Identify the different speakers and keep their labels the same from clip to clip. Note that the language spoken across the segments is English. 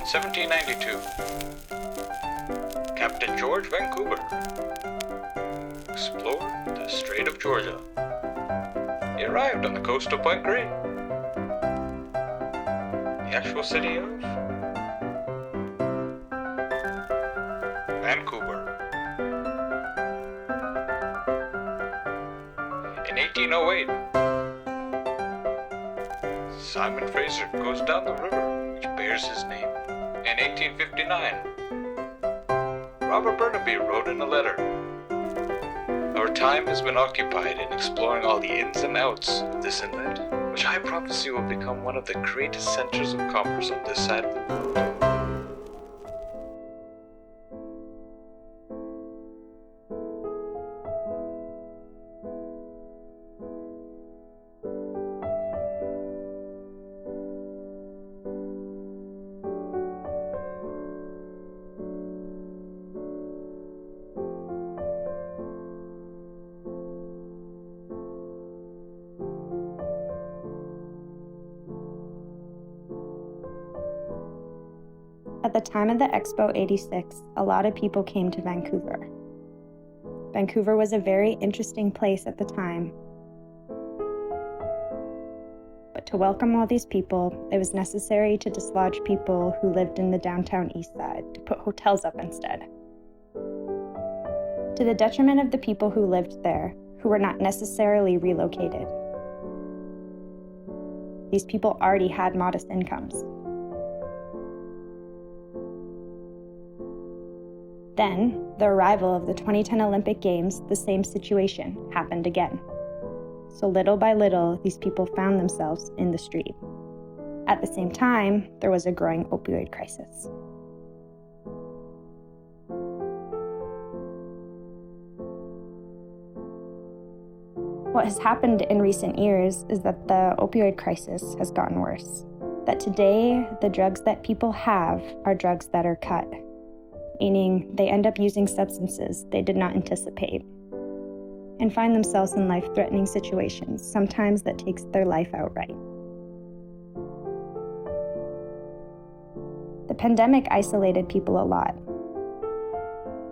Speaker 1: 1792. Captain George Vancouver explored the Strait of Georgia. He arrived on the coast of Point Grey. The actual city of Vancouver. In 1808, Simon Fraser goes down the river which bears his name. In 1859, Robert Burnaby wrote in a letter, "Our time has been occupied in exploring all the ins and outs of this inlet, which I prophesy will become one of the greatest centers of commerce on this side of the world."
Speaker 2: At the time of the Expo 86, a lot of people came to Vancouver. Vancouver was a very interesting place at the time. But to welcome all these people, it was necessary to dislodge people who lived in the downtown east side, to put hotels up instead. To the detriment of the people who lived there, who were not necessarily relocated. These people already had modest incomes. Then, the arrival of the 2010 Olympic Games, the same situation happened again. So little by little, these people found themselves in the street. At the same time, there was a growing opioid crisis. What has happened in recent years is that the opioid crisis has gotten worse. That today, the drugs that people have are drugs that are cut, meaning they end up using substances they did not anticipate and find themselves in life-threatening situations, sometimes that takes their life outright. The pandemic isolated people a lot.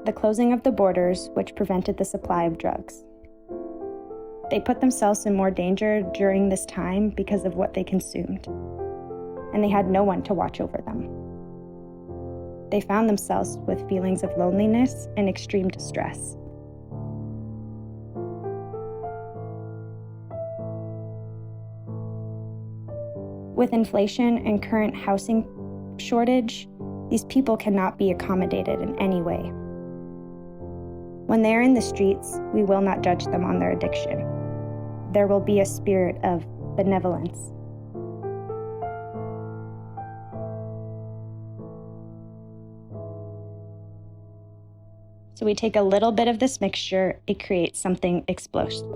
Speaker 2: The closing of the borders, which prevented the supply of drugs. They put themselves in more danger during this time because of what they consumed, and they had no one to watch over them. They found themselves with feelings of loneliness and extreme distress. With inflation and current housing shortage, these people cannot be accommodated in any way. When they are in the streets, we will not judge them on their addiction. There will be a spirit of benevolence. So we take a little bit of this mixture, it creates something explosive.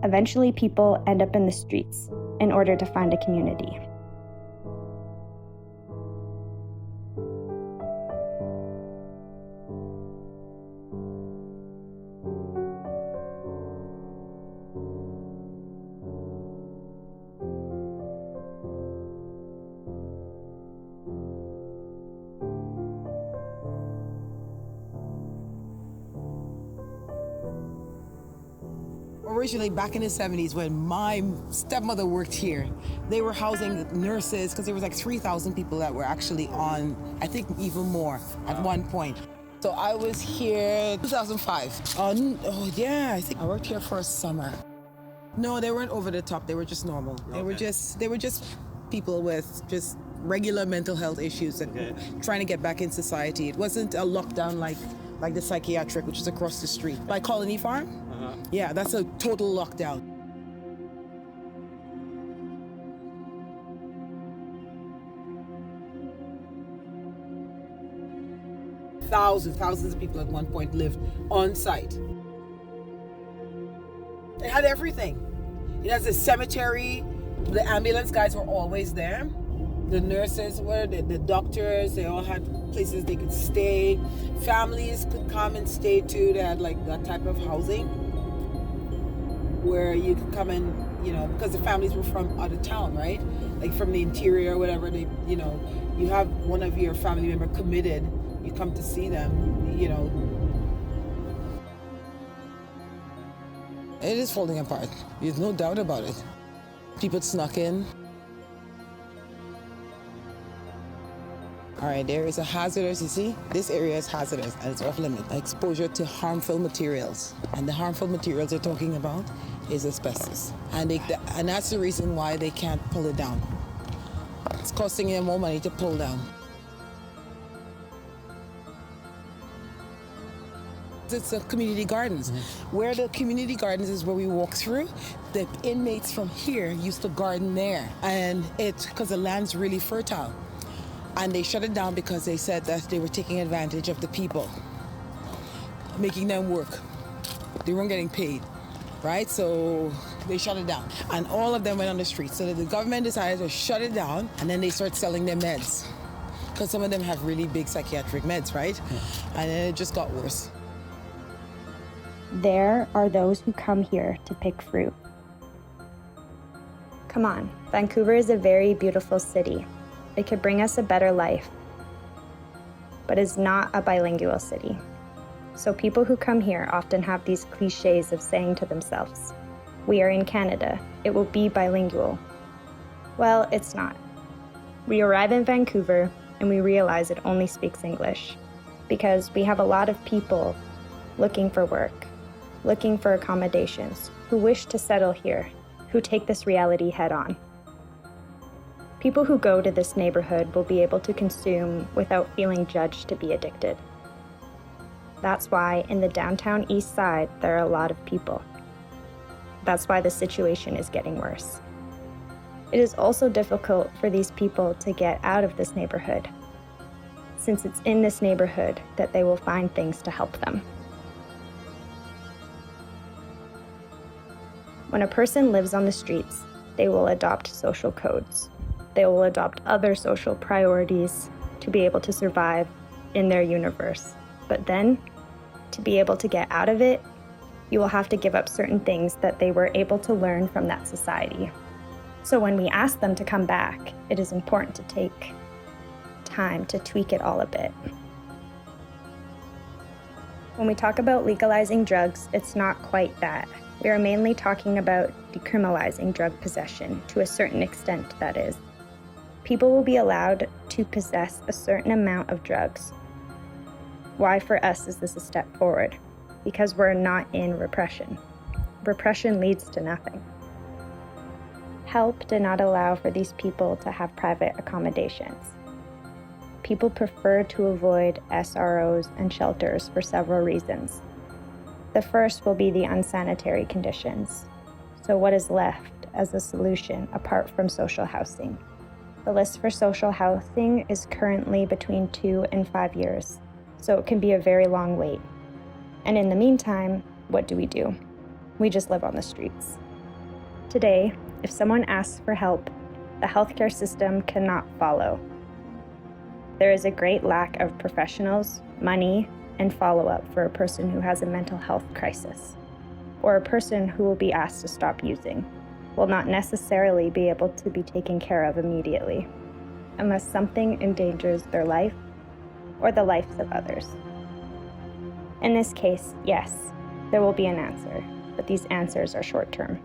Speaker 2: Eventually, people end up in the streets in order to find a community.
Speaker 3: Originally, back in the 70s, when my stepmother worked here, they were housing nurses because there was like 3,000 people that were actually on, I think even more at one point. So I was here 2005. Oh yeah, I think I worked here for a summer. No, they weren't over the top. They were just normal. Okay. They were just people with just regular mental health issues and trying to get back in society. It wasn't a lockdown like the psychiatric, which is across the street. By Colony Farm? Yeah, that's a total lockdown. Thousands of people at one point lived on site. It had everything. It has a cemetery. The ambulance guys were always there. The nurses were, the doctors, they all had places they could stay. Families could come and stay too. They had like that type of housing where you could come and because the families were from out of town, right? Like from the interior or whatever. You have one of your family member committed, you come to see them. It is falling apart. There's no doubt about it. People snuck in. All right, there is a hazardous, you see? This area is hazardous and it's off limit. Exposure to harmful materials. And the harmful materials they're talking about is asbestos. And that's the reason why they can't pull it down. It's costing them more money to pull down. It's a community gardens. Where the community gardens is where we walk through. The inmates from here used to garden there. And it's because the land's really fertile. And they shut it down because they said that they were taking advantage of the people, making them work. They weren't getting paid, right? So they shut it down. And all of them went on the street. So the government decided to shut it down, and then they start selling their meds. Because some of them have really big psychiatric meds, right? Yeah. And then it just got worse.
Speaker 2: There are those who come here to pick fruit. Come on, Vancouver is a very beautiful city. It could bring us a better life, but is not a bilingual city. So people who come here often have these cliches of saying to themselves, we are in Canada, it will be bilingual. Well, it's not. We arrive in Vancouver and we realize it only speaks English because we have a lot of people looking for work, looking for accommodations, who wish to settle here, who take this reality head on. People who go to this neighborhood will be able to consume without feeling judged to be addicted. That's why in the downtown east side, there are a lot of people. That's why the situation is getting worse. It is also difficult for these people to get out of this neighborhood, since it's in this neighborhood that they will find things to help them. When a person lives on the streets, they will adopt social codes. They will adopt other social priorities to be able to survive in their universe. But then, to be able to get out of it, you will have to give up certain things that they were able to learn from that society. So when we ask them to come back, it is important to take time to tweak it all a bit. When we talk about legalizing drugs, it's not quite that. We are mainly talking about decriminalizing drug possession, to a certain extent, that is. People will be allowed to possess a certain amount of drugs. Why for us is this a step forward? Because we're not in repression. Repression leads to nothing. Help did not allow for these people to have private accommodations. People prefer to avoid SROs and shelters for several reasons. The first will be the unsanitary conditions. So what is left as a solution apart from social housing? The list for social housing is currently between 2 and 5 years, so it can be a very long wait. And in the meantime, what do? We just live on the streets. Today, if someone asks for help, the healthcare system cannot follow. There is a great lack of professionals, money, and follow-up for a person who has a mental health crisis, or a person who will be asked to stop using, will not necessarily be able to be taken care of immediately, unless something endangers their life or the lives of others. In this case, yes, there will be an answer, but these answers are short-term.